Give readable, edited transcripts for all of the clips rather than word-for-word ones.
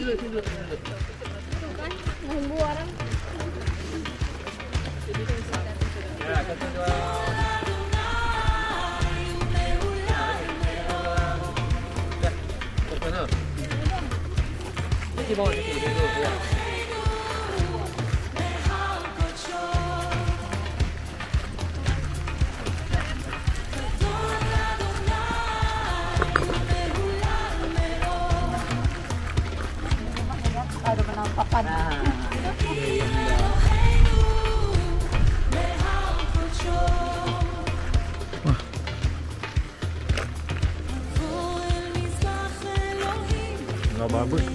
Tuh kan, nunggu orang. Ya, satu dua. Ya, ke sana. Ini bawa sini dulu ya. Ada penampakan. Nggak bagus.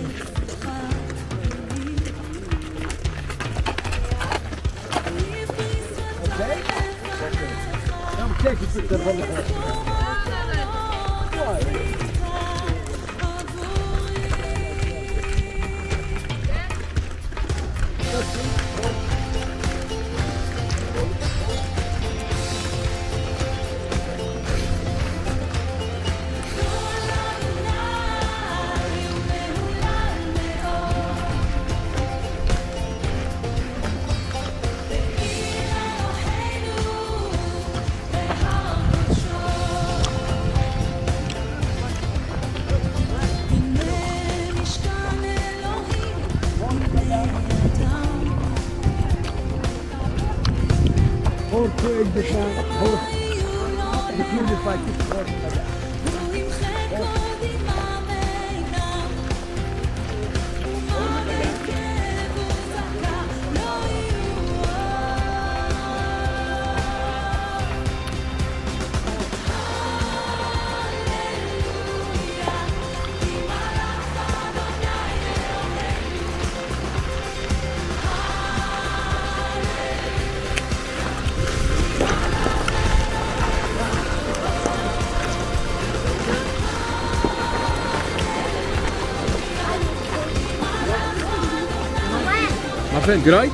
Apa gerai?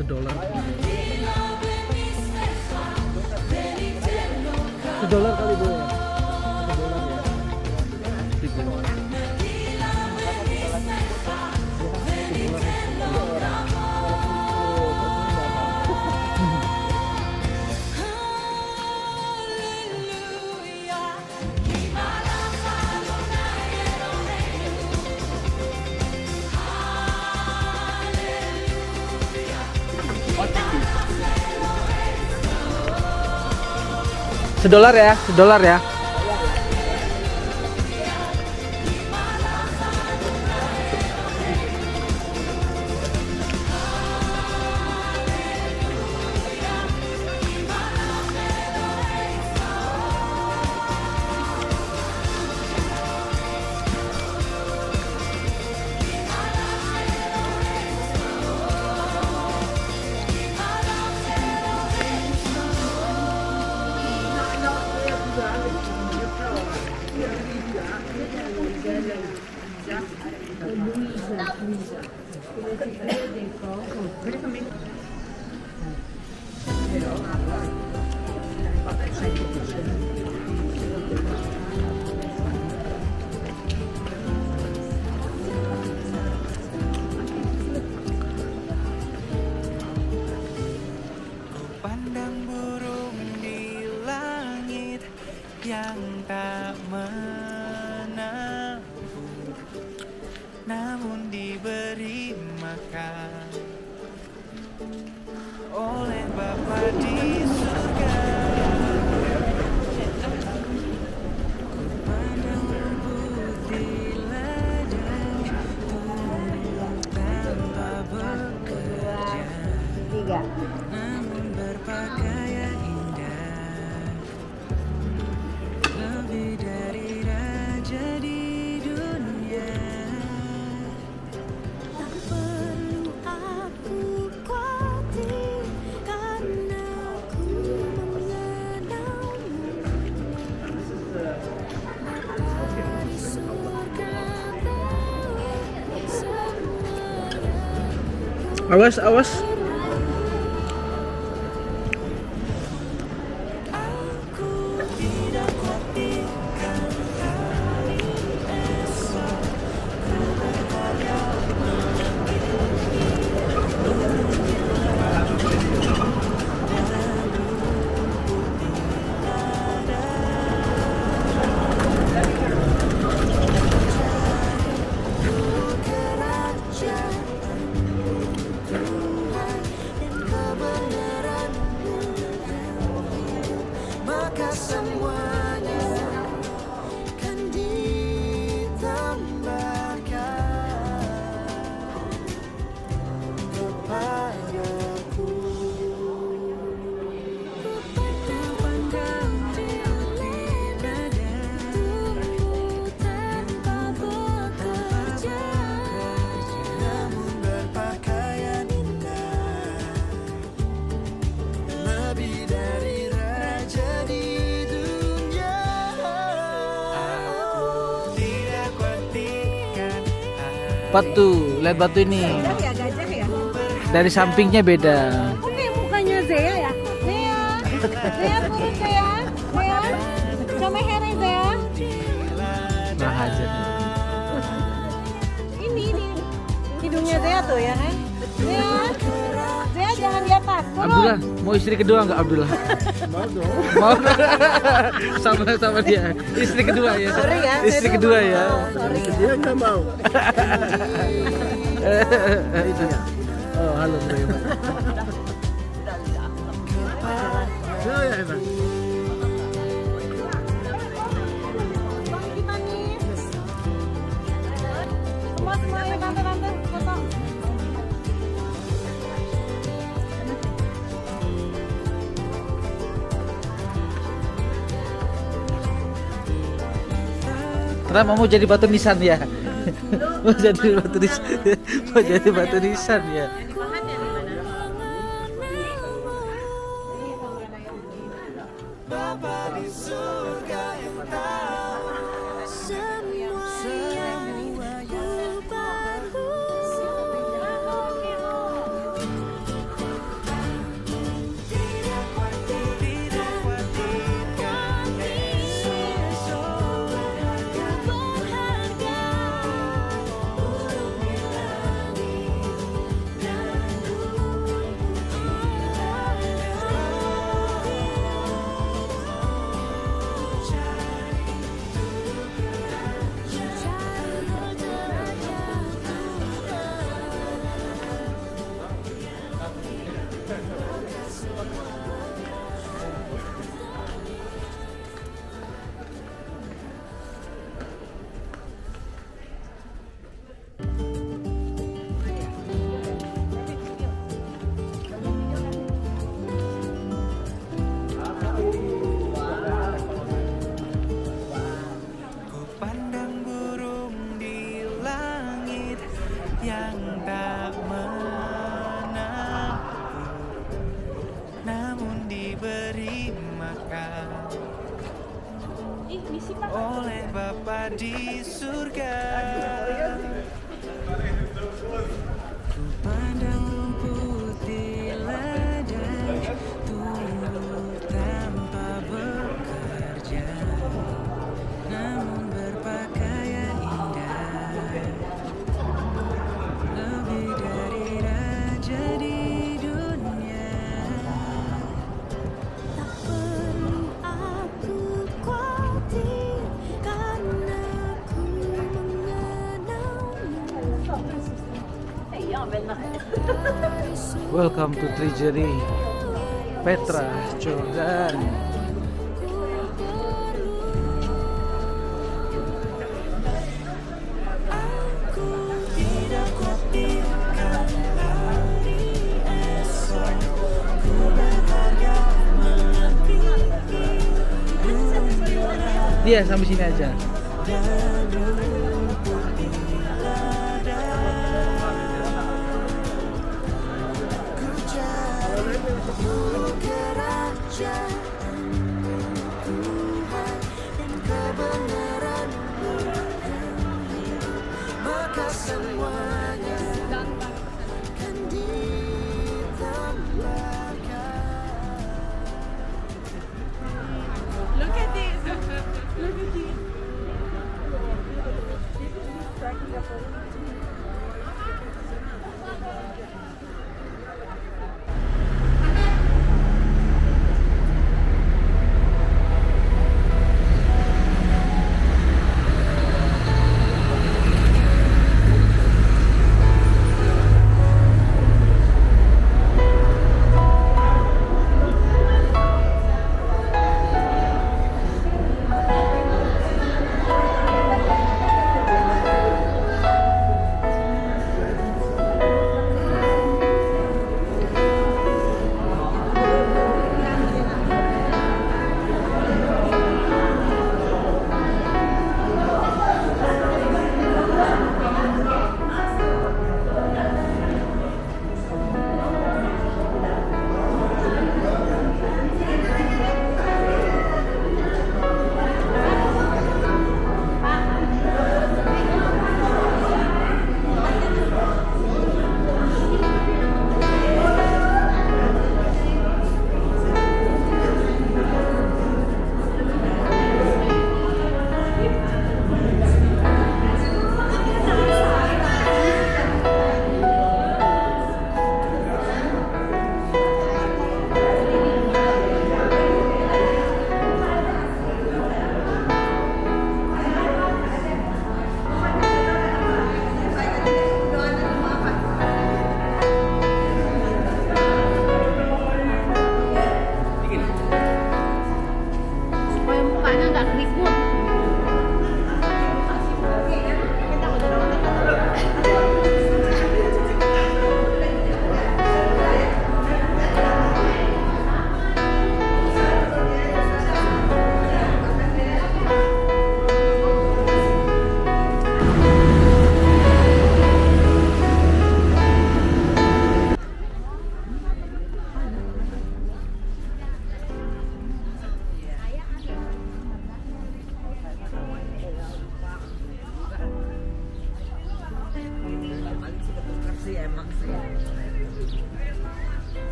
$1. $1 kali Bu ya. $1 ya. $1 ya, $1 ya. Pandang burung di langit yang tak menabur, namun diberi makan oleh Bapa di surga. Pandang rumput di ladang tumbuh tanpa Awas, awas. Maka semuanya kan ditambahkan kepadaku. Kupandang putih nada tanpa bekerja, namun berpakaian indah, lebih dari raja di dunia. Aku tidak kuatikan Batu, lihat batu ini. Ya gajah ya. Dari sampingnya beda. Oke, mukanya Zea ya. Zea. Zea turun Zea. Zea. Coba hereng Zea. Kurang ajar. Ini hidungnya Zea tuh ya kan. Zea. Zea jangan di atas. Turun. Abdullah, mau istri kedua nggak Abdullah? Mau dong. Mau. Sama dia. Istri kedua ya. Sorry ya. Istri kedua ya. Sorry ya. Dia nggak mau. Itu ya. Oh, halo Bro. Bang manis. Semua ya tante foto. Kenapa mau jadi batu nisan ya? Mau jadi batu nisan. Mau jadi batu nisan ya. Bapa di surga yang tahu semua yang baru. Tidak kuatikan esok yang berharga, burung di langit dan pandang burung di langit yang tak menampu, namun diberi makan oleh Bapa di surga. Ku pandang rumput di ladang tumbuh tanpa bekerja, namun berpakaian indah, lebih dari raja di dunia. Tak perlu aku khawatir karena ku mengenalmu. Welcome to Treasury Petra Jordan. Aku tidak kuatikan hari esok, ku berharga melebihi bulan Dia sampai sini aja. dan rumput di ladang. Ku jauh kerajaan Tuhan dan kebenaran-Mu, maka semuanya kan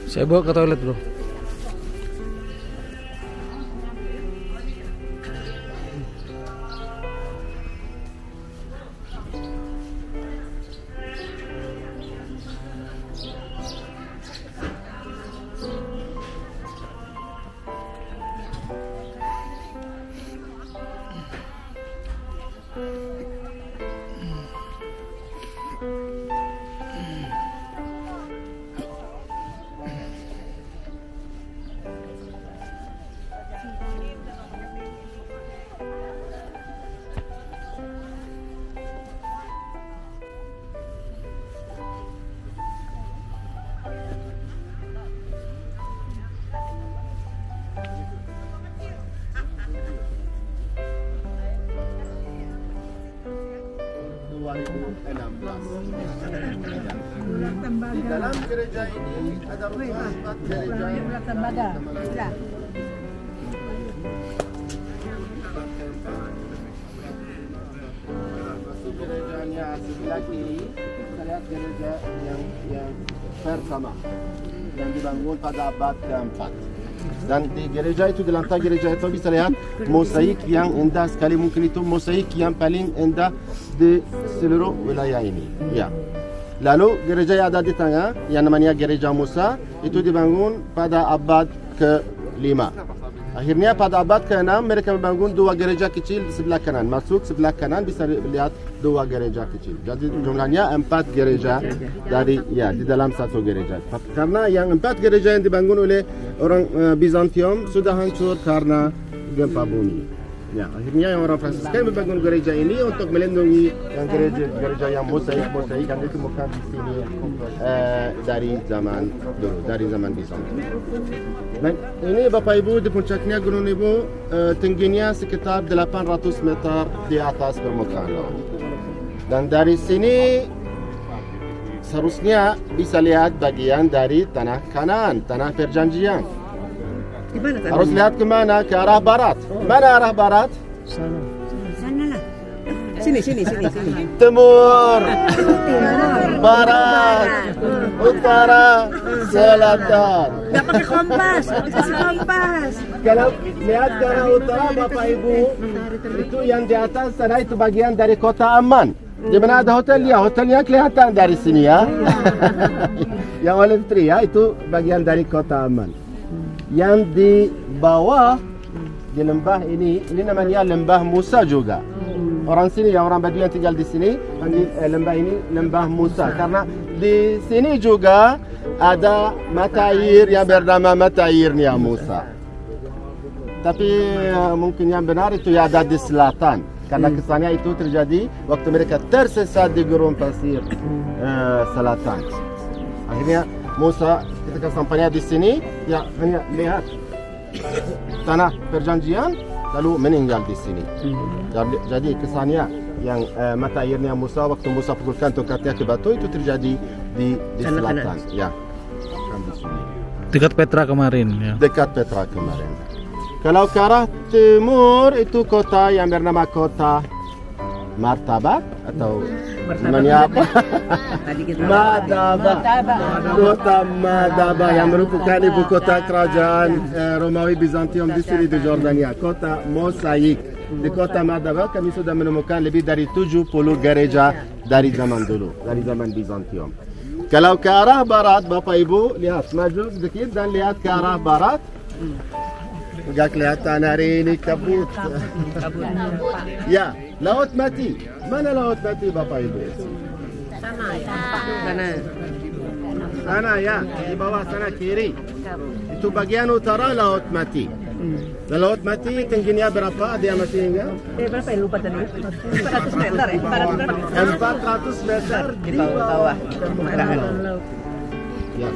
Saya bawa ke toilet, bro. Dalam gereja ini ada rumah gereja Tembaga. Sudah. masuk gerejanya sebelah kiri. Kita lihat gereja yang pertama yang dibangun pada abad keempat. Dan di gereja itu, di lantai gereja itu bisa lihat mosaik yang indah sekali. Mungkin itu mosaik yang paling indah di seluruh wilayah ini. Ya. Lalu gereja yang ada di tengah yang namanya gereja Musa itu dibangun pada abad ke-5. Akhirnya pada abad ke-6 mereka membangun dua gereja kecil di sebelah kanan. Masuk sebelah kanan bisa lihat dua gereja kecil. Jadi jumlahnya 4 gereja dari di dalam satu gereja. Karena yang 4 gereja yang dibangun oleh orang Bizantium sudah hancur karena gempa bumi. Ya, akhirnya yang orang Fransiskan membangun gereja ini untuk melindungi yang gereja yang mosaik dan itu bukan di sini dari zaman dulu, dari zaman Bizantium. Dan ini Bapak Ibu di puncaknya Gunung Nebo tingginya sekitar 800 meter di atas permukaan laut. Dan dari sini seharusnya bisa lihat bagian dari tanah Kanaan, tanah perjanjian. Harus lihat kemana? Ke arah barat. Mana arah barat? Sana lah. Sini. Timur, barat, utara, selatan. Nggak pakai kompas, kasih kompas. Kalau lihat ke arah utara Bapak Ibu, itu yang di atas sana itu bagian dari kota Amman. Di mana ada hotelnya? Hotelnya kelihatan dari sini ya. Yang Olive Tree ya, itu bagian dari kota Amman. Yang di bawah di lembah ini namanya lembah Musa juga. Orang sini, yang orang Badui yang tinggal di sini panggil lembah ini lembah Musa karena di sini juga ada mata air yang bernama mata airnya Musa. Tapi mungkin yang benar itu ya ada di selatan karena kesannya itu terjadi waktu mereka tersesat di gurun pasir selatan. Akhirnya Musa ketika sampainya di sini, ya hanya lihat tanah perjanjian, lalu meninggal di sini. Jadi kesannya yang mata airnya Musa waktu Musa pukulkan tongkatnya ke batu itu terjadi di selatan. Ya, di sini. Dekat Petra kemarin. Ya. Dekat Petra kemarin. Kalau ke arah timur itu kota yang bernama kota Martabat atau namanya apa? Madaba. Kota Madaba yang merupakan ibu kota kerajaan Romawi Bizantium di sini di Jordania. Kota mosaik. Di kota Madaba kami sudah menemukan lebih dari 70 gereja dari zaman dulu, dari zaman Bizantium. Kalau ke arah barat, Bapak Ibu lihat maju sedikit dan lihat ke arah barat. Enggak kelihatan hari ini kabut. Ya, Laut Mati. Mana Laut Mati Bapak Ibu? Sana ya, di bawah sana kiri. Itu bagian utara Laut Mati. Dan Laut Mati tingginya berapa? Dia masih ingat? Berapa ya lupa tadi? 400 meter ya? 400 meter di bawah permukaan laut. Ya,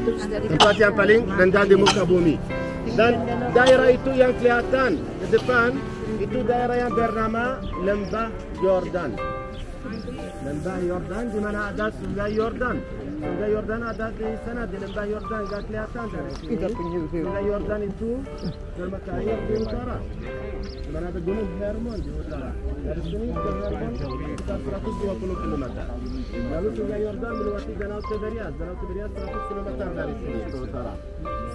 tempat yang paling rendah di muka bumi. Dan daerah itu yang kelihatan di depan itu daerah yang bernama Lembah Yordan. Lembah Yordan di mana ada Sungai Yordan. Sungai Yordan ada di sana di lembah Yordan, nggak kelihatan dari sini. Sungai Yordan itu termata air di utara. Di mana ada Gunung Hermon di utara. Dari sini ke Hermon sekitar 120 km. Lalu Sungai Yordan melewati Danau Tiberias. Danau Tiberias 100 km dari sini ke utara.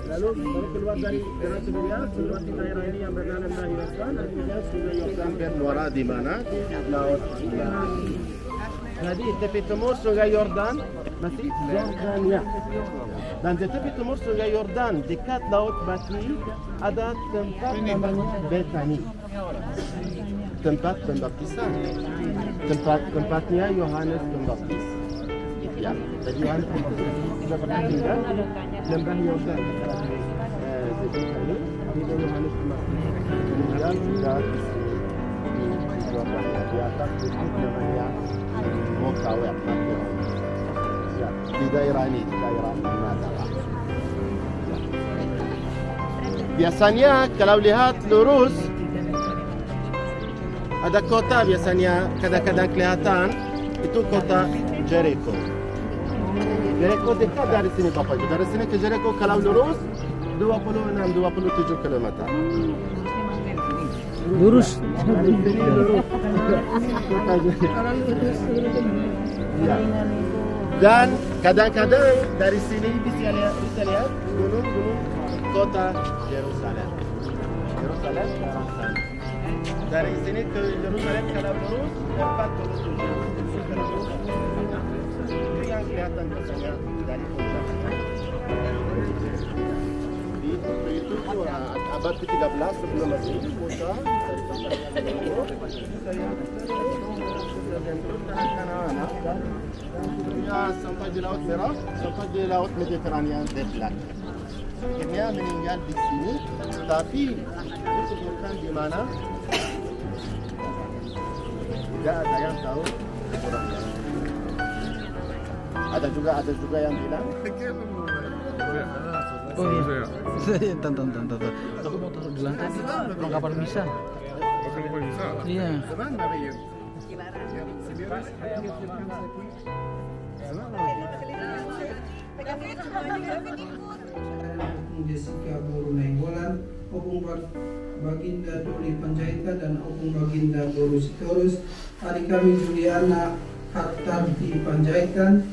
Lalu baru keluar dari Danau Tiberias melewati daerah ini yang bernama Lembah Yordan. Dan kemudian Sungai Yordan bermuara di mana? Di Laut Merah. Jadi tepi timur Sungai Yordan masih Jordania. Dan di tepi timur Sungai Yordan dekat Laut Bati ada tempat namanya Betani. Tempat pembaptisan. Tempatnya Yohanes Pembaptis. Ya, jadi Yohanes Pembaptis sudah pernah tinggal di Lembah Yordan. Jadi kami di Yohanes Pembaptis meninggal sudah di atas bukit namanya Mokawet. Ya, di daerah ini, di daerah Nadara. Biasanya kalau lihat lurus ada kota biasanya kadang-kadang kelihatan itu kota Jericho. Jericho dekat dari sini Bapak Ibu. Dari sini ke Jericho kalau lurus 26-27 km. Lurus. Dari sini lurus. Ya. Dan kadang-kadang dari sini bisa lihat gunung-gunung kota Yerusalem. Yerusalem sekarang sana. Dari sini ke Yerusalem kalau lurus 47 km. Itu yang kelihatan biasanya dari puncak. Itu abad ke-13 sebelum Masehi, Musa sampai di Laut Merah, sampai di Laut Mediterania di belakang. Akhirnya meninggal di sini, tapi disebutkan di mana tidak ada yang tahu. Ada juga yang bilang. Oh iya. Tonton. Aku mau taruh di lantai nih. Mau kapan bisa? Iya. Jessica Boru Nainggolan, Opung Baginda Doli Panjaitan dan Opung Baginda Boru Sitorus, adik kami Juliana Hartarti Panjaitan,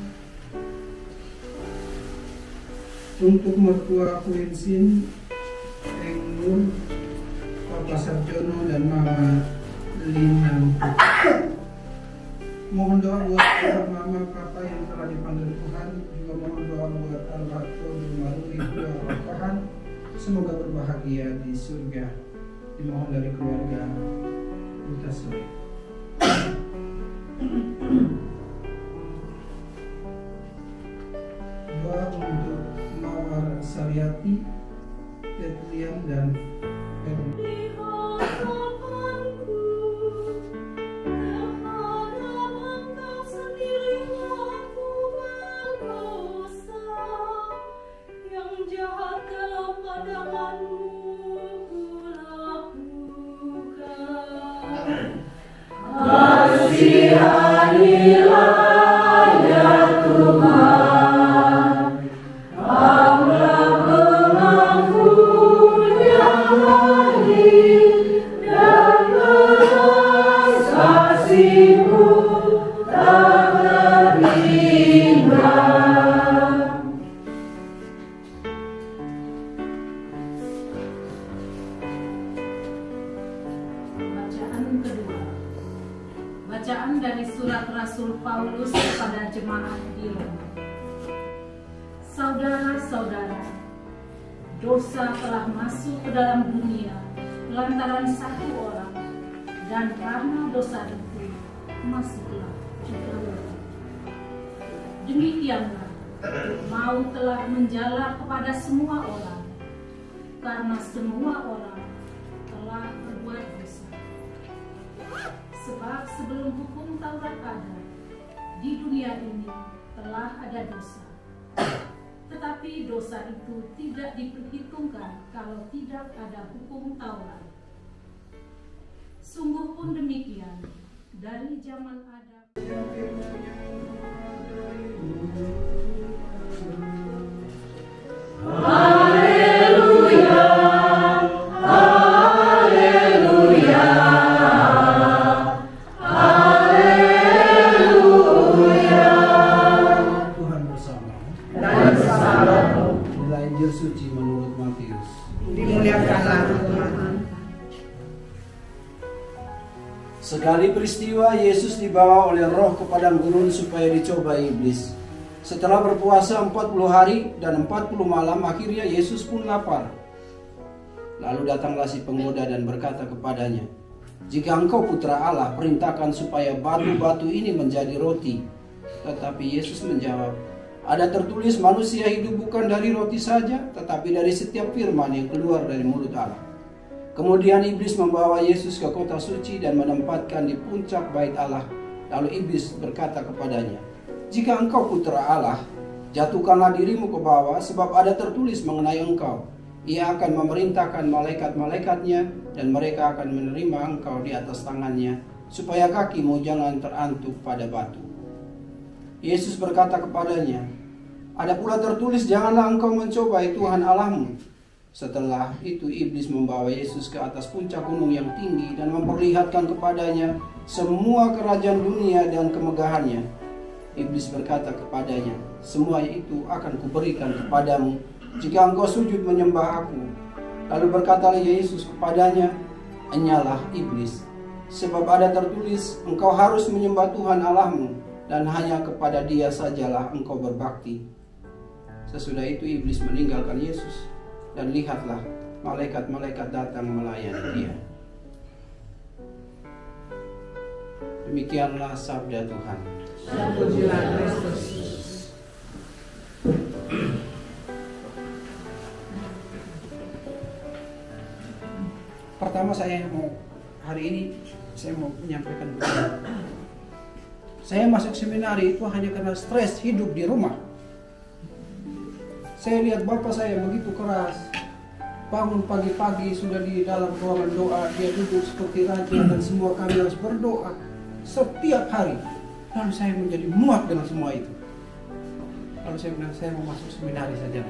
untuk mertua Quinsin Engur, Papa Sarjono dan Mama Linang. Mohon doa buat Mama Papa yang telah dipanggil Tuhan. Juga mohon doa buat Alberto Maruli Tuhan. Semoga berbahagia di surga. Dimohon dari keluarga Utasuri. Doa untuk Mawar Saryati, Petrian dan Kasihanilah ya Tuhan, Allah mengampun yang lahir dan belas kasih-Mu tak terhingga. Bacaan kedua. Bacaan dari surat Rasul Paulus kepada jemaat di Roma. Saudara-saudara, dosa telah masuk ke dalam dunia lantaran satu orang, dan karena dosa itu masuklah juga maut. Demikianlah maut telah menjalar kepada semua orang, karena semua orang telah berbuat dosa. Sebab sebelum hukum Taurat ada, di dunia ini telah ada dosa. Tetapi dosa itu tidak diperhitungkan kalau tidak ada hukum Taurat. Sungguh pun demikian, dari zaman Adam Tuhan bersama. Nilai Injil suci menurut Matius. Dimuliakanlah Tuhan. Sekali peristiwa, Yesus dibawa oleh Roh ke padang gurun supaya dicoba iblis. Setelah berpuasa 40 hari dan 40 malam, akhirnya Yesus pun lapar. Lalu datanglah si penggoda dan berkata kepadanya, "Jika engkau putra Allah, perintahkan supaya batu-batu ini menjadi roti." Tetapi Yesus menjawab, "Ada tertulis, manusia hidup bukan dari roti saja, tetapi dari setiap firman yang keluar dari mulut Allah." Kemudian iblis membawa Yesus ke kota suci dan menempatkan di puncak bait Allah. Lalu iblis berkata kepadanya, "Jika engkau putra Allah, jatuhkanlah dirimu ke bawah, sebab ada tertulis mengenai engkau. Ia akan memerintahkan malaikat-malaikatnya, dan mereka akan menerima engkau di atas tangannya, supaya kakimu jangan terantuk pada batu." Yesus berkata kepadanya, "Ada pula tertulis, janganlah engkau mencobai Tuhan Allahmu." Setelah itu iblis membawa Yesus ke atas puncak gunung yang tinggi dan memperlihatkan kepadanya semua kerajaan dunia dan kemegahannya. Iblis berkata kepadanya, "Semua itu akan kuberikan kepadamu jika engkau sujud menyembah aku." Lalu berkatalah Yesus kepadanya, "Enyalah iblis, sebab ada tertulis, engkau harus menyembah Tuhan Allahmu, dan hanya kepada Dia sajalah engkau berbakti." Sesudah itu iblis meninggalkan Yesus. Dan lihatlah, malaikat-malaikat datang melayani Dia. Demikianlah sabda Tuhan. Pertama hari ini saya mau menyampaikan begini. Saya masuk seminari itu hanya karena stres hidup di rumah. Saya lihat bapak saya begitu keras, bangun pagi-pagi sudah di dalam ruangan doa, dia duduk seperti raja dan semua kami harus berdoa setiap hari. Lalu saya menjadi muak dengan semua itu. Lalu saya bilang, saya mau masuk seminari saja,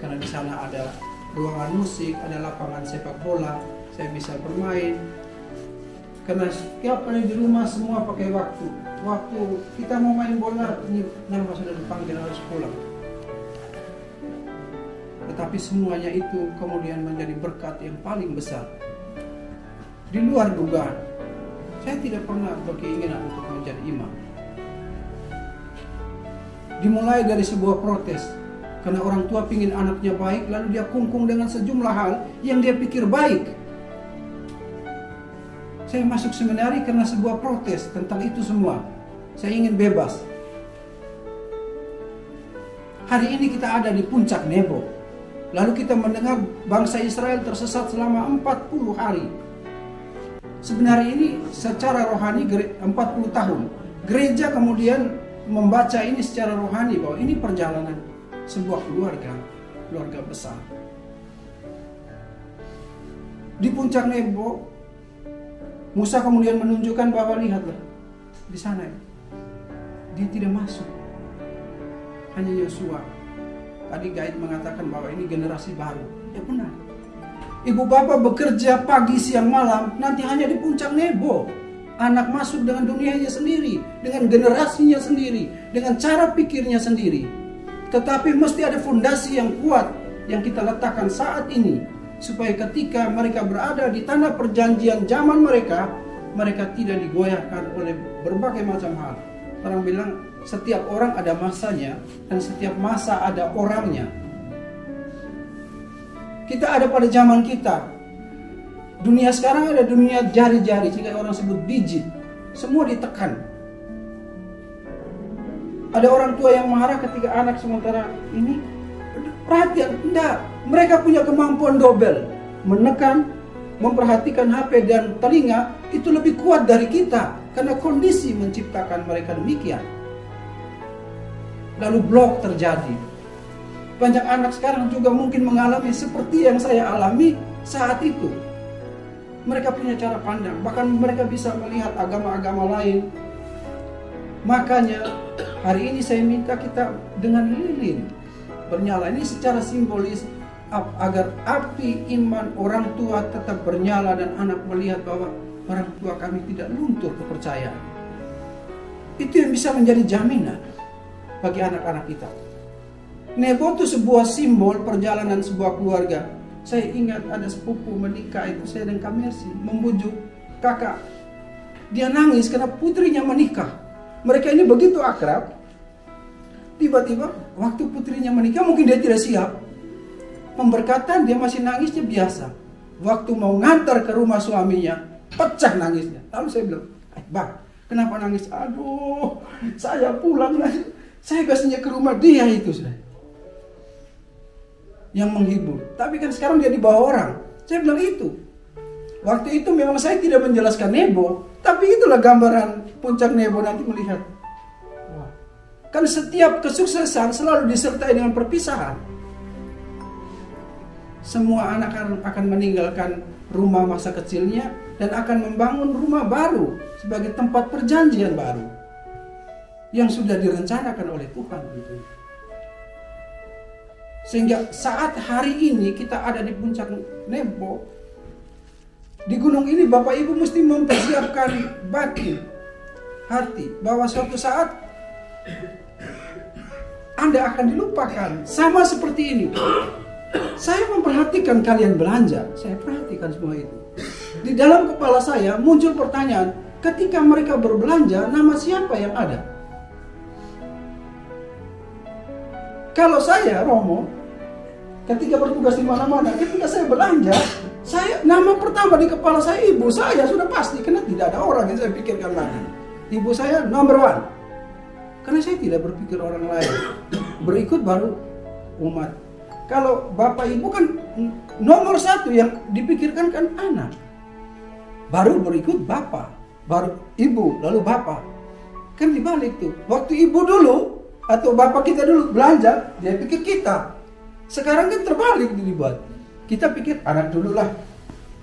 karena di sana ada ruangan musik, ada lapangan sepak bola, saya bisa bermain. Karena setiap kali di rumah semua pakai waktu. Waktu kita mau main bola, ini nama sudah dipanggil harus pulang. Tetapi semuanya itu kemudian menjadi berkat yang paling besar. Di luar dugaan, saya tidak pernah berkeinginan untuk menjadi imam. Dimulai dari sebuah protes, karena orang tua ingin anaknya baik, lalu dia kungkung dengan sejumlah hal yang dia pikir baik. Saya masuk seminari karena sebuah protes tentang itu semua. Saya ingin bebas. Hari ini kita ada di puncak Nebo. Lalu kita mendengar bangsa Israel tersesat selama 40 hari. Sebenarnya ini secara rohani 40 tahun. Gereja kemudian membaca ini secara rohani bahwa ini perjalanan sebuah keluarga besar. Di puncak Nebo, Musa kemudian menunjukkan bahwa lihatlah di sana dia tidak masuk. Hanya Yosua. Tadi guide mengatakan bahwa ini generasi baru. Ya benar. Ibu bapak bekerja pagi siang malam, nanti hanya di puncak Nebo. Anak masuk dengan dunianya sendiri, dengan generasinya sendiri, dengan cara pikirnya sendiri. Tetapi mesti ada fondasi yang kuat yang kita letakkan saat ini, supaya ketika mereka berada di tanah perjanjian zaman mereka tidak digoyahkan oleh berbagai macam hal. Orang bilang setiap orang ada masanya dan setiap masa ada orangnya. Kita ada pada zaman kita. Dunia sekarang ada dunia jari-jari, jika orang sebut digit. Semua ditekan. Ada orang tua yang marah ketika anak sementara ini perhatian. Enggak, mereka punya kemampuan dobel. Menekan, memperhatikan HP dan telinga itu lebih kuat dari kita. Karena kondisi menciptakan mereka demikian. Lalu blok terjadi. Banyak anak sekarang juga mungkin mengalami seperti yang saya alami saat itu. Mereka punya cara pandang, bahkan mereka bisa melihat agama-agama lain. Makanya hari ini saya minta kita dengan lilin bernyala. Ini secara simbolis agar api iman orang tua tetap bernyala dan anak melihat bahwa orang tua kami tidak luntur kepercayaan. Itu yang bisa menjadi jaminan bagi anak-anak kita. Nebo itu sebuah simbol perjalanan sebuah keluarga. Saya ingat ada sepupu menikah itu, saya dan Kak Mercy membujuk kakak. Dia nangis karena putrinya menikah. Mereka ini begitu akrab. Tiba-tiba waktu putrinya menikah mungkin dia tidak siap. Pemberkatan dia masih nangisnya biasa. Waktu mau ngantar ke rumah suaminya, pecah nangisnya. Lalu saya bilang, Bang, kenapa nangis? Aduh, saya pulang lagi. Saya kasihnya ke rumah dia itu sudah. Yang menghibur. Tapi kan sekarang dia dibawa orang. Saya bilang itu. Waktu itu memang saya tidak menjelaskan Nebo, tapi itulah gambaran puncak Nebo nanti melihat. Wah. Kan setiap kesuksesan selalu disertai dengan perpisahan. Semua anak akan meninggalkan rumah masa kecilnya dan akan membangun rumah baru sebagai tempat perjanjian baru yang sudah direncanakan oleh Tuhan. Gitu. Sehingga saat hari ini kita ada di puncak Nebo, di gunung ini Bapak Ibu mesti mempersiapkan batin, hati, bahwa suatu saat Anda akan dilupakan. Sama seperti ini. Saya memperhatikan kalian belanja, saya perhatikan semua itu. Di dalam kepala saya muncul pertanyaan, ketika mereka berbelanja, nama siapa yang ada? Kalau saya, Romo, ketika bertugas di mana-mana, ketika saya belanja, nama pertama di kepala saya ibu saya sudah pasti, karena tidak ada orang yang saya pikirkan lagi. Ibu saya nomor 1, karena saya tidak berpikir orang lain. Berikut baru umat. Kalau bapak ibu kan nomor 1 yang dipikirkan kan anak. Baru berikut bapak, baru ibu, lalu bapak. Kan dibalik tuh. Waktu ibu dulu atau bapak kita dulu belanja, dia pikir kita. Sekarang kan terbalik dibuat. Kita pikir anak dulu lah.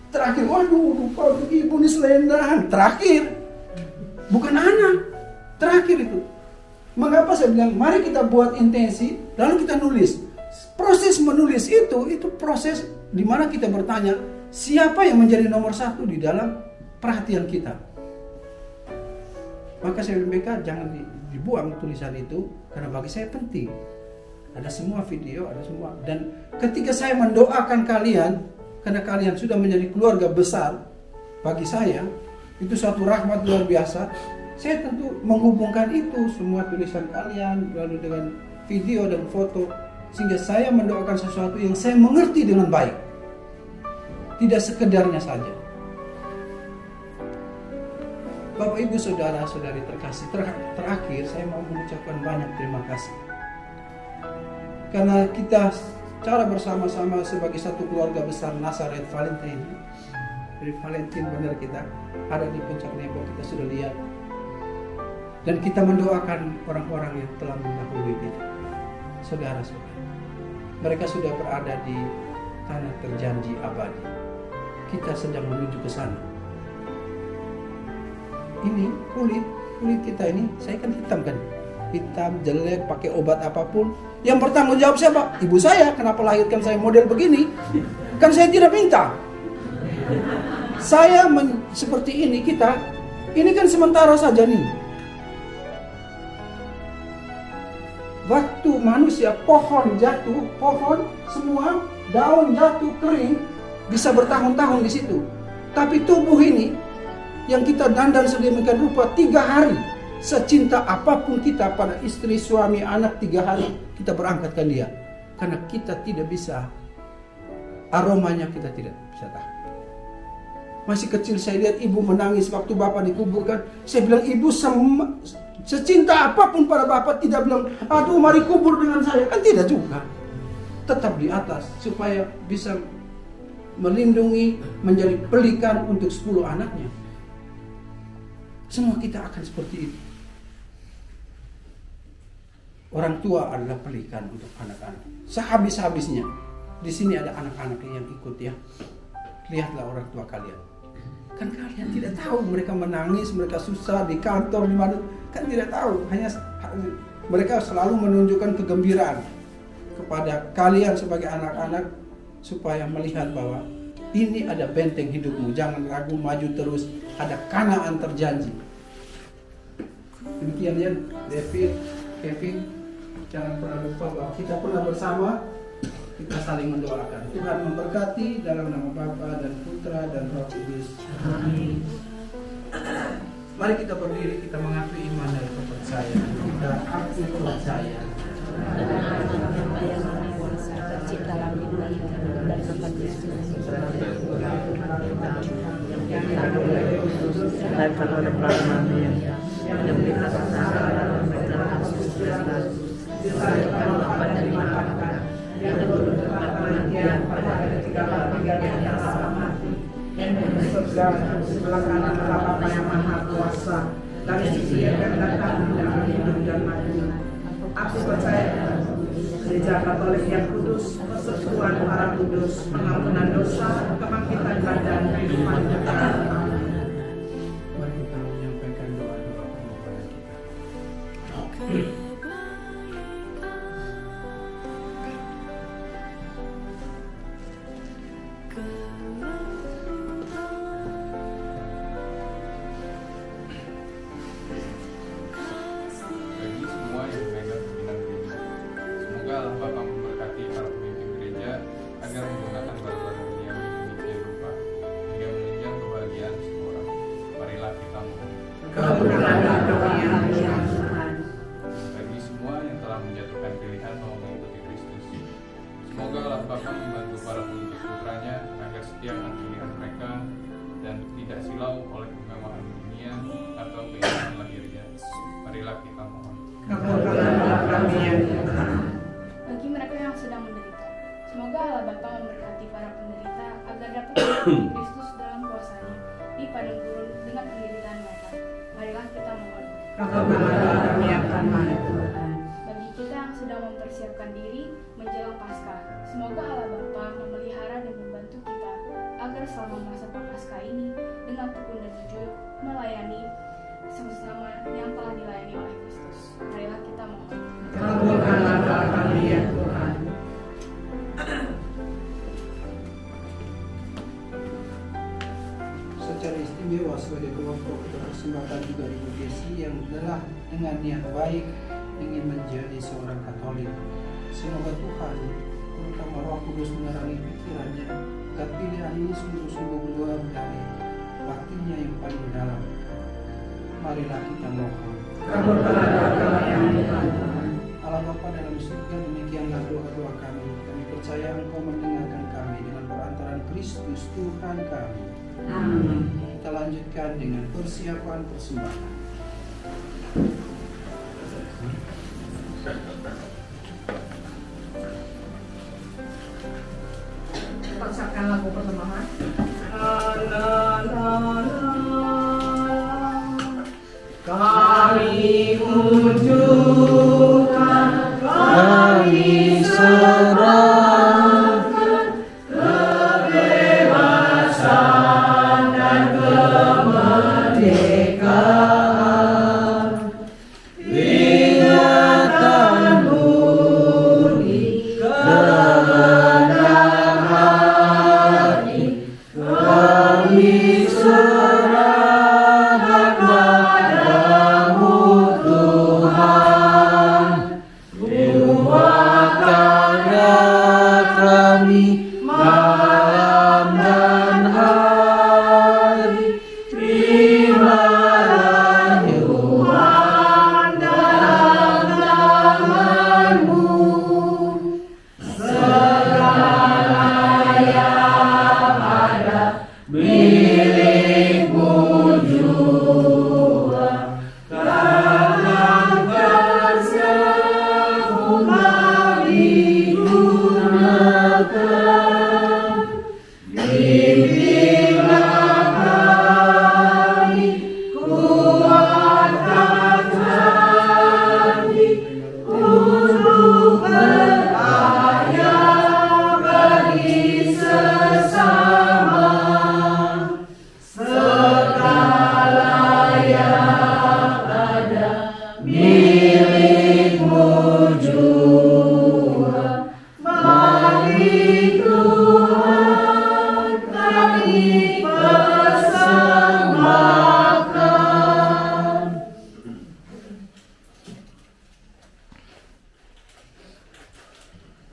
Terakhir, waduh, lupa ibu nih selendang. Terakhir, bukan anak. Terakhir itu. Mengapa saya bilang, mari kita buat intensi, lalu kita nulis. Proses menulis itu proses di mana kita bertanya, siapa yang menjadi nomor 1 di dalam perhatian kita. Maka saya bilang, jangan dibuang tulisan itu, karena bagi saya penting. Ada semua video, ada semua. Dan ketika saya mendoakan kalian, karena kalian sudah menjadi keluarga besar, bagi saya, itu suatu rahmat luar biasa. Saya tentu menghubungkan itu, semua tulisan kalian, lalu dengan video dan foto, sehingga saya mendoakan sesuatu yang saya mengerti dengan baik. Tidak sekedarnya saja. Bapak Ibu Saudara-saudari terkasih, terakhir saya mau mengucapkan banyak terima kasih. Karena kita cara bersama-sama sebagai satu keluarga besar Nazaret Valentine. Dari Valentine benar kita ada di puncak Nebo, kita sudah lihat. Dan kita mendoakan orang-orang yang telah mendahului kita. Saudara-saudara, mereka sudah berada di tanah terjanji abadi. Kita sedang menuju ke sana. Ini kulit kita ini, saya kan hitam kan, hitam jelek, pakai obat apapun. Yang bertanggung jawab siapa? Ibu saya. Kenapa lahirkan saya model begini? Kan saya tidak minta. Saya seperti ini kita. Ini kan sementara saja nih. Waktu manusia pohon jatuh, pohon semua daun jatuh kering, bisa bertahun-tahun di situ. Tapi tubuh ini yang kita dandan sedemikian rupa 3 hari, secinta apapun kita pada istri, suami, anak, 3 hari kita berangkatkan dia. Karena kita tidak bisa, aromanya kita tidak bisa tahan. Masih kecil saya lihat ibu menangis waktu bapak dikuburkan. Saya bilang, ibu secinta apapun pada bapak tidak bilang, aduh mari kubur dengan saya. Kan tidak juga. Tetap di atas supaya bisa melindungi, menjadi pelikan untuk 10 anaknya. Semua kita akan seperti itu. Orang tua adalah pelikan untuk anak-anak. Sehabis-habisnya. Di sini ada anak-anak yang ikut ya. Lihatlah orang tua kalian. Kan kalian tidak tahu mereka menangis, mereka susah di kantor, di mana. Kan tidak tahu, hanya mereka selalu menunjukkan kegembiraan kepada kalian sebagai anak-anak supaya melihat bahwa ini ada benteng hidupmu, jangan ragu, maju terus, ada Kanaan terjanji. Demikian ya, David, Kevin, jangan pernah lupa bahwa kita pernah bersama, kita saling mendoakan. Tuhan memberkati dalam nama Bapa dan Putra dan Roh Kudus. Amin. Mari kita berdiri, kita mengakui iman dan kepercayaan. Kita akui percaya. Tercipta dalam iman dan kepada Kristus. Dan kepada pelayanan yang demi kesalahan dan kasus dilakukan Bapa dan Ibu yang berdoa penantian pada ketika yang sama dan surga sebelah kanan Allah Bapa yang Maha Kuasa dari sisi yang akan datang dalam hidup dan mati. Aku percaya Gereja Katolik yang kudus, persekutuan para kudus, pengampunan dosa, kebangkitan badan, kehidupan kekal. Mari kita menyampaikan doa-doa permohonan kita. Bagi semua yang memegang pimpinan gereja, semoga Allah Bapa memberkati para pemimpin gereja agar menggunakan barang-barang duniawi demikian rupa hingga menunjang kebahagiaan semua orang. Marilah kita mohon. Bagi semua yang telah menjatuhkan pilihan mau mengikuti Kristus, semoga Allah Bapa membantu para pengikut putranya agar setia dengan pilihan mereka dan tidak silau oleh kemewahan dunia atau keinginan lahirnya. Marilah kita mohon. Bagi mereka yang sedang menderita, semoga Allah Bapa memberkati para penderita agar dapat mengikuti Kristus dalam kuasa-Nya di padang gurun dengan penderitaan mereka. Marilah kita mohon. Bagi kita yang sedang mempersiapkan diri menjelang Paskah, semoga Allah Bapa memelihara dan membantu kita agar selama masa Paskah ini dengan tekun dan jujur melayani sesama yang telah dilayani oleh Kristus. Marilah kita mohon. Kabulkanlah doa kami ya Tuhan. Secara istimewa sebagai kelompok kita persembahkan juga Ibu Desi yang telah dengan niat baik ingin menjadi seorang Katolik. Semoga Tuhan, terutama Roh Kudus menerangi pikirannya agar pilihan ini sungguh-sungguh keluar dari hatinya yang paling dalam. Marilah kita mohon. Allah Bapa dalam surga, demikianlah doa-doa kami. Kami percaya Engkau mendengarkan kami dengan perantaraan Kristus Tuhan kami. Amin. Kita lanjutkan dengan persiapan persembahan. Ucapkan lagu persembahan. Kami tunjukkan, kami serahkan kebebasan dan kemerdekaan. Ingatan budi, kerendahan hati, kami serahkan padamu Tuhan.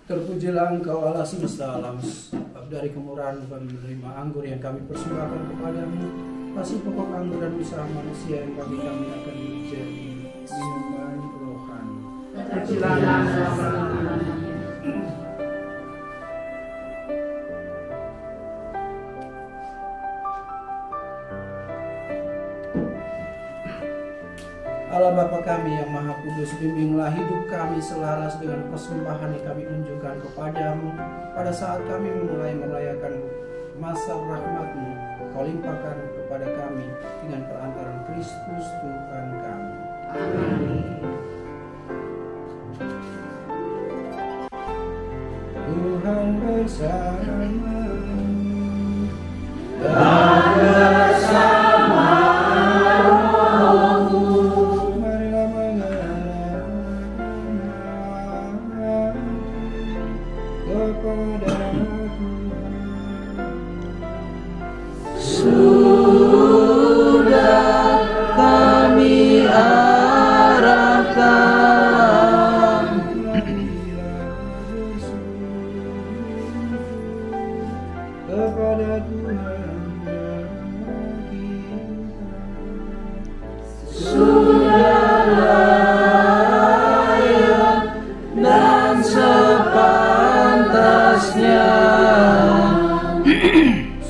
Terpujilah Engkau Allah semesta alam, dari kemurahan kami menerima anggur yang kami persembahkan kepadamu, hasil pokok anggur dan usaha manusia yang bagi kami akan menjadi minuman rohani. Terpujilah selama-lamanya. Allah Bapa kami yang Maha Kudus, bimbinglah hidup kami selaras dengan persembahan yang kami unjukkan kepadamu pada saat kami memulai merayakan masa rahmat-Mu. Kau limpahkan kepada kami dengan perantaraan Kristus Tuhan kami. Amin. Tuhan bersama-mu.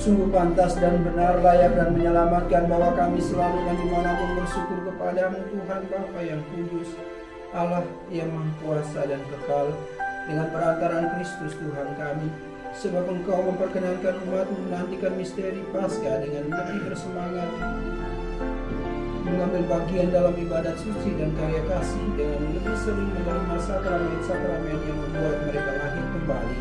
Sungguh pantas dan benar, layak dan menyelamatkan bahwa kami selalu dan dimanapun bersyukur kepadamu Tuhan Bapa yang kudus, Allah yang maha kuasa dan kekal, dengan perantaraan Kristus Tuhan kami. Sebab Engkau memperkenankan umat-Mu menantikan misteri Paskah dengan lebih bersemangat, mengambil bagian dalam ibadat suci dan karya kasih, dengan lebih sering menerima sakramen-sakramen yang membuat mereka lahir kembali.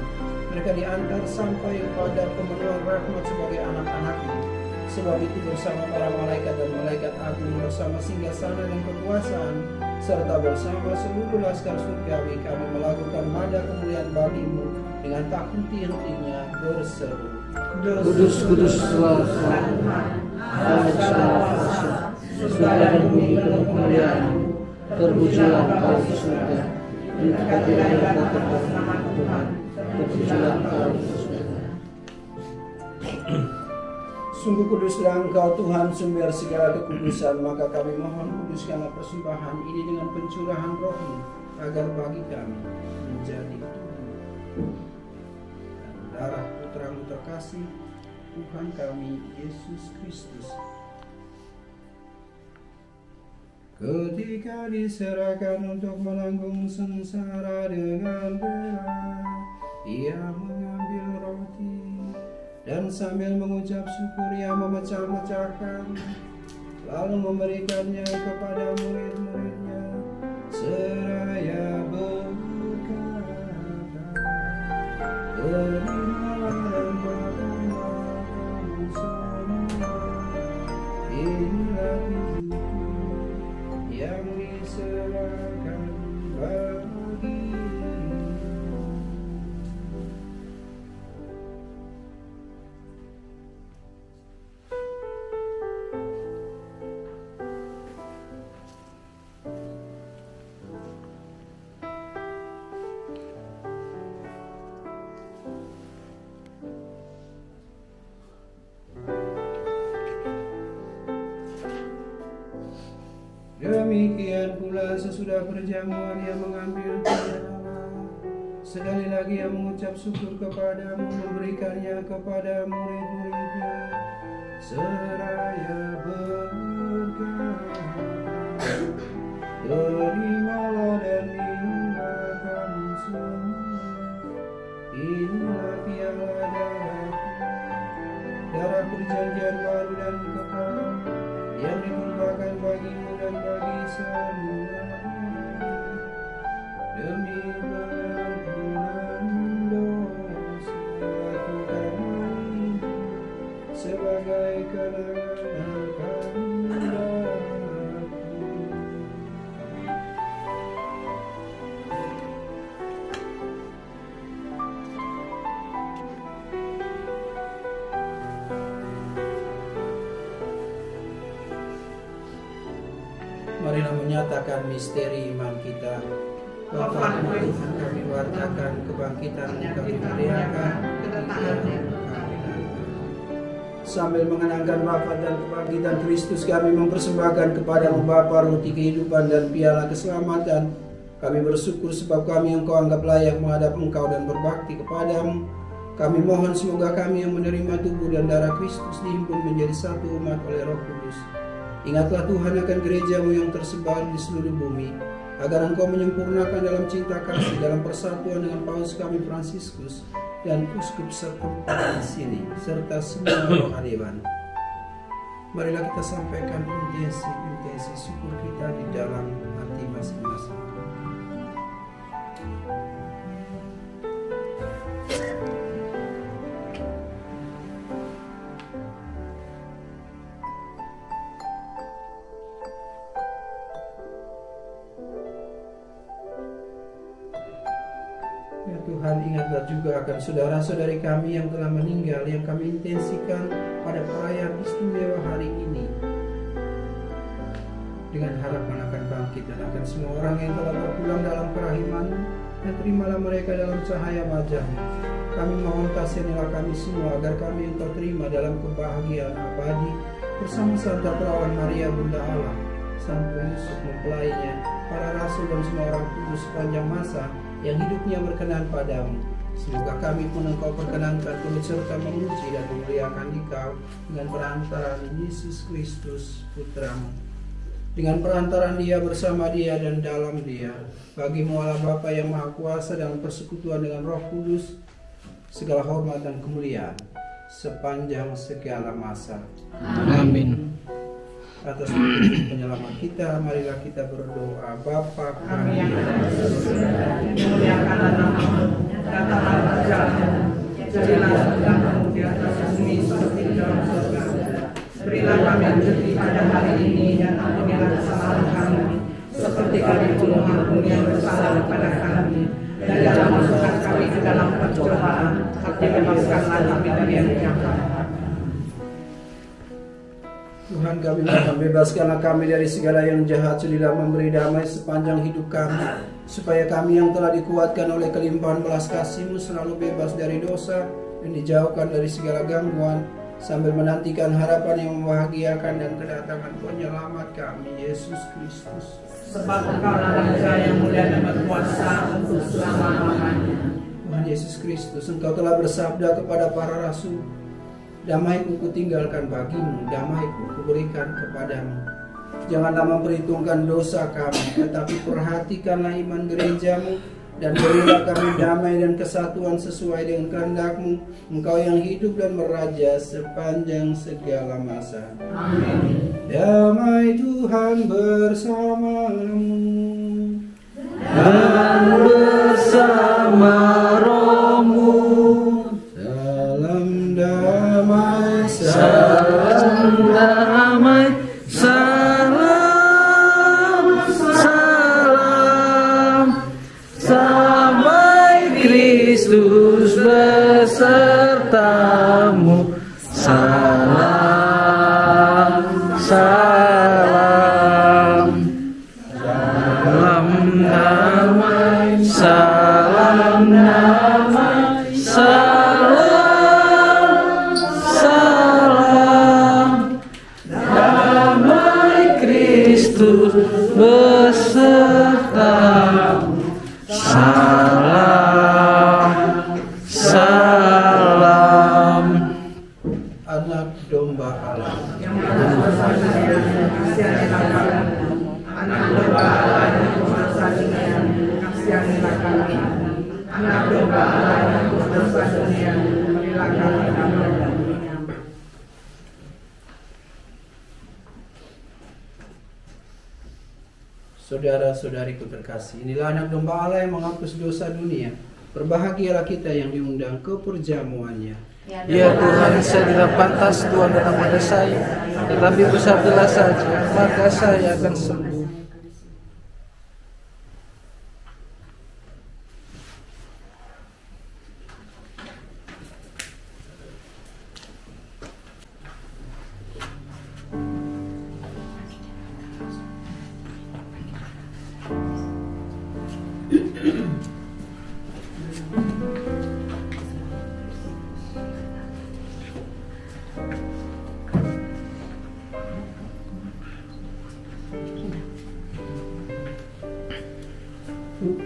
Mereka diantar sampai kepada pemenuhan rahmat sebagai anak-anak-Mu. Sebab itu bersama para malaikat dan malaikat agung, bersama singgasana dan kekuasaan, serta bersama seluruh laskar surgawi, kami melakukan nada kemuliaan bagi-Mu dengan tak henti-hentinya berseru, Kudus, kudus, Allah, surga dan bumi penuh kemuliaan-Mu. Terpujilah Engkau di surga, diberkatilah Engkau Tuhan. Terpujilah Engkau di surga. Sungguh kuduslah Engkau Tuhan, sumber segala kekudusan, maka kami mohon kuduskanlah persembahan ini dengan pencurahan Roh-Mu, agar bagi kami menjadi tubuh dan darah Putra-Mu terkasih, Tuhan kami Yesus Kristus. Ketika diserahkan untuk menanggung sengsara dengan bela, Ia mengambil roti dan sambil mengucap syukur Ia memecah-mecahkan, lalu memberikannya kepada murid-muridnya, seraya berkata, "Terimalah dan makanlah kamu semua, inilah tubuhku yang diserahkan bagi." Demikian pula sesudah perjamuan Ia mengambil piala, sekali lagi Ia mengucap syukur kepadamu, memberikannya kepada murid-muridnya, seraya berkata, "Terimalah dan minumlah kamu semua, inilah piala darah perjanjian baru dan kekal, yang ditumpahkan bagimu dan bagi semua demi pengampunan dosa kami, sebagai kenangan akan daku." Marilah menyatakan misteri iman kita, bahwa wafat Tuhan kami wartakan, kebangkitan kami muliakan, kedatangan sambil mengenangkan wafat dan kebangkitan Kristus, kami mempersembahkan kepadamu Bapa roti kehidupan dan piala keselamatan. Kami bersyukur sebab kami yang kau anggap layak menghadap Engkau dan berbakti kepadamu. Kami mohon semoga kami yang menerima tubuh dan darah Kristus dihimpun menjadi satu umat oleh Roh Kudus. Ingatlah Tuhan akan gerejamu yang tersebar di seluruh bumi, agar Engkau menyempurnakan dalam cinta kasih, dalam persatuan dengan Paus kami Fransiskus dan uskup setempat di sini, serta semua rohaniwan. Marilah kita sampaikan intensi syukur kita di dalam hati masing-masing. Ya Tuhan, ingatlah juga akan saudara-saudari kami yang telah meninggal, yang kami intensikan pada perayaan istimewa hari ini, dengan harapan akan bangkit, dan akan semua orang yang telah berpulang dalam kerahiman, dan terimalah mereka dalam cahaya wajah-Mu. Kami mohon kasihanilah kami semua, agar kami Engkau terima dalam kebahagiaan abadi bersama Santa Perawan Maria Bunda Allah, Santo Yusuf mempelainya, para rasul dan semua orang kudus sepanjang masa yang hidupnya berkenan padamu. Semoga kami pun Engkau perkenankan turut serta memuji dan memuliakan Dikau dengan perantaraan Yesus Kristus Putramu. Dengan perantaraan Dia, bersama Dia, dan dalam Dia, bagimu Allah Bapa yang Maha Kuasa dalam persekutuan dengan Roh Kudus, segala hormat dan kemuliaan sepanjang segala masa. Amin. Atas penyelamat kita, marilah kita berdoa. Bapa kami yang ada di surga, dimuliakanlah namamu, datanglah kerajaan-Mu, jadilah kehendakmu di atas bumi seperti di dalam surga. Berilah kami rezeki pada hari ini, dan ampunilah kesalahan kami, seperti kami pun mengampuni yang bersalah kepada kami. Dan jangan masukkan kami ke dalam pencobaan, tapi bebaskanlah kami dari yang jahat. Tuhan, kami mohon bebaskanlah kami dari segala yang jahat, sudilah memberi damai sepanjang hidup kami, supaya kami yang telah dikuatkan oleh kelimpahan belas kasih-Mu selalu bebas dari dosa dan dijauhkan dari segala gangguan, sambil menantikan harapan yang membahagiakan dan kedatangan penyelamat kami, Yesus Kristus. Sebab Engkau-lah Raja yang mulia dan berkuasa untuk selama-lamanya. Tuhan Yesus Kristus, Engkau telah bersabda kepada para rasul, damai-Ku kutinggalkan bagimu, damai-Ku kuberikan kepadamu. Janganlah memperhitungkan dosa kami, tetapi perhatikanlah iman gereja-Mu, dan berilah kami damai dan kesatuan sesuai dengan kehendak-Mu, Engkau yang hidup dan meraja sepanjang segala masa. Amin. Damai Tuhan bersamamu, Dan bersama rohmu, salam damai, salam damai, salam, salam, sampai Kristus besertamu. Salam, salam, salam damai, salam damai, salam, salam, damai Kristus besertamu. Salam, salam. anak domba Allah. Anak domba Allah yang kuasa dunia, kasihanilah kami. Anak domba Allah yang kuasa dunia, berilah kami damai dan dunia. Saudara-saudariku terkasih, inilah anak domba Allah yang menghapus dosa dunia. Berbahagialah kita yang diundang ke perjamuannya. Ya Tuhan, saya tidak pantas Tuhan datang pada saya, tetapi bersabdalah saja, maka saya akan sembuh. tutup.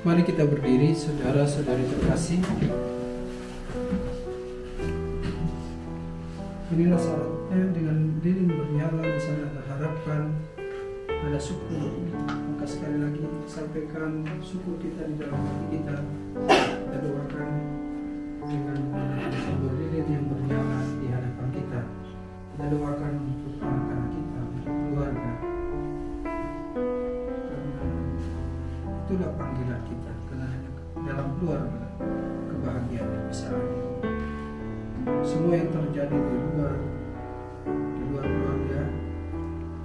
Mari kita berdiri, saudara-saudari terkasih. Inilah saatnya dengan lilin bernyala, di sana ada harapan, ada syukur. Maka sekali lagi sampaikan syukur kita di dalam hati kita. Kita doakan dengan sebuah lilin yang bernyala di hadapan kita. Kita doakan untuk anak-anak kita, untuk keluarga. Itulah panggilan kita, karena dalam keluarga kebahagiaan yang besar. Semua yang terjadi di luar keluarga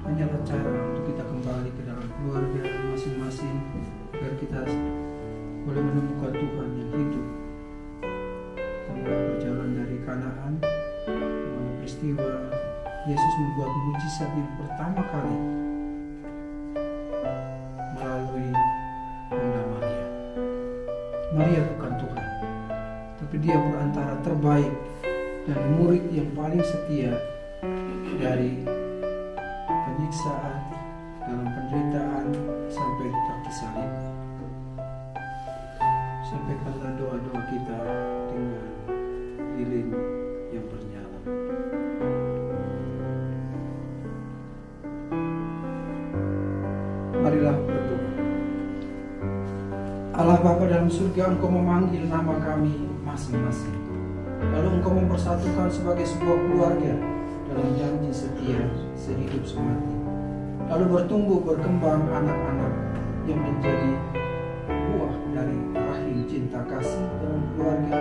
hanyalah cara untuk kita kembali ke dalam keluarga masing-masing, agar kita boleh menemukan Tuhan yang hidup. Kita berjalan dari Kanaan, peristiwa Yesus membuat mujizat yang pertama kali melalui Bunda Maria. Maria bukan Tuhan, tapi dia perantara terbaik dan murid yang paling setia dari penyiksaan, dalam penderitaan sampai di kaki salib. Sampaikanlah doa-doa kita dengan lilin yang bernyala. Marilah berdoa. Allah Bapa dalam surga, Engkau memanggil nama kami masing-masing. Lalu Engkau mempersatukan sebagai sebuah keluarga dalam janji setia sehidup semati. Lalu bertumbuh berkembang anak-anak yang menjadi buah dari rahim cinta kasih dalam keluarga.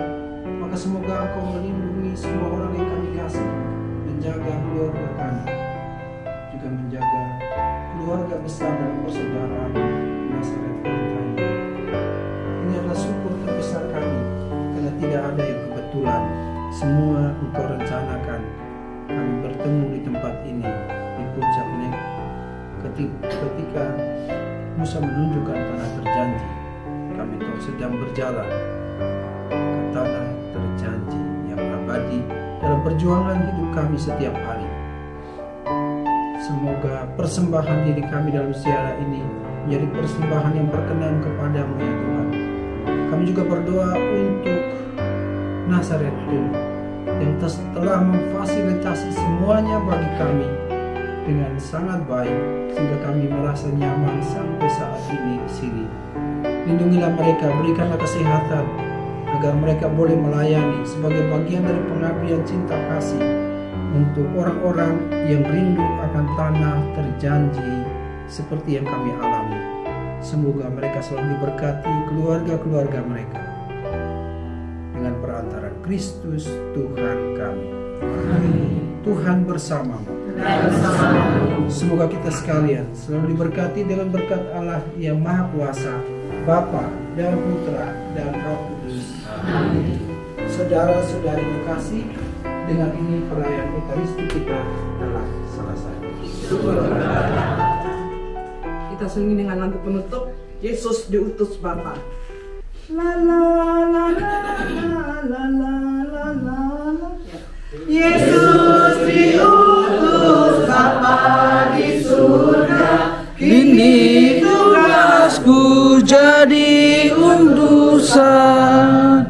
Maka semoga Engkau melindungi semua orang yang kami kasih, menjaga keluarga kami, juga menjaga keluarga besar dan persaudaraan Nazaret Valentine. Ini adalah syukur terbesar kami, karena tidak ada yang kebetulan. Semua Engkau rencanakan. Kami bertemu di tempat ini, di puncak Nek, ketika Musa menunjukkan tanah terjanji. Kami tahu sedang berjalan ke tanah terjanji yang abadi dalam perjuangan hidup kami setiap hari. Semoga persembahan diri kami dalam siara ini menjadi persembahan yang berkenan kepadamu ya Tuhan. Kami juga berdoa untuk Nazaret dulu, yang telah memfasilitasi semuanya bagi kami dengan sangat baik, sehingga kami merasa nyaman sampai saat ini di sini. Lindungilah mereka, berikanlah kesehatan, agar mereka boleh melayani sebagai bagian dari pengabdian cinta kasih untuk orang-orang yang rindu akan tanah terjanji seperti yang kami alami. Semoga mereka selalu diberkati, keluarga-keluarga mereka, dengan perantaraan Kristus Tuhan kami. Amin. Tuhan bersamamu. Semoga kita sekalian selalu diberkati dengan berkat Allah yang Maha Kuasa, Bapa dan Putra dan Roh Kudus. Amin. Saudara-saudari terkasih, dengan ini perayaan Ekaristi kita telah selesai. Kita sunyi dengan lagu penutup, Yesus diutus Bapa. La la la la la la la la. Yesus diutus Bapa di surga, kini tugasku jadi utusan.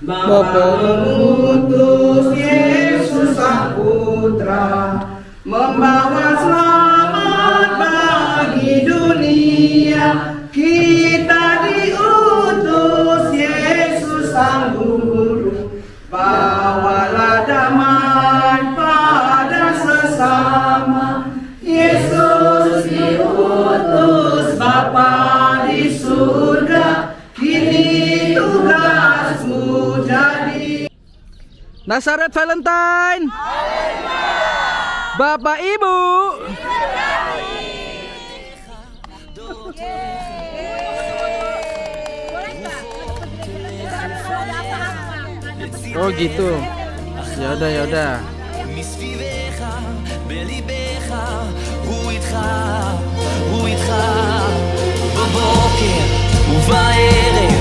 Bapa mengutus Yesus Sang Putra, membawa selamat bagi dunia. Kita diutus Yesus Sang Guru, bawalah damai pada sesama. Yesus diutus Bapa di surga, kini tugasmu jadi. Nazaret Valentine, Bapak Ibu, oh gitu, yaudah yaudah. מסביבך, בליבך, הוא איתך בבוקר ובערב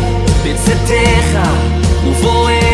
בצאתך ובואך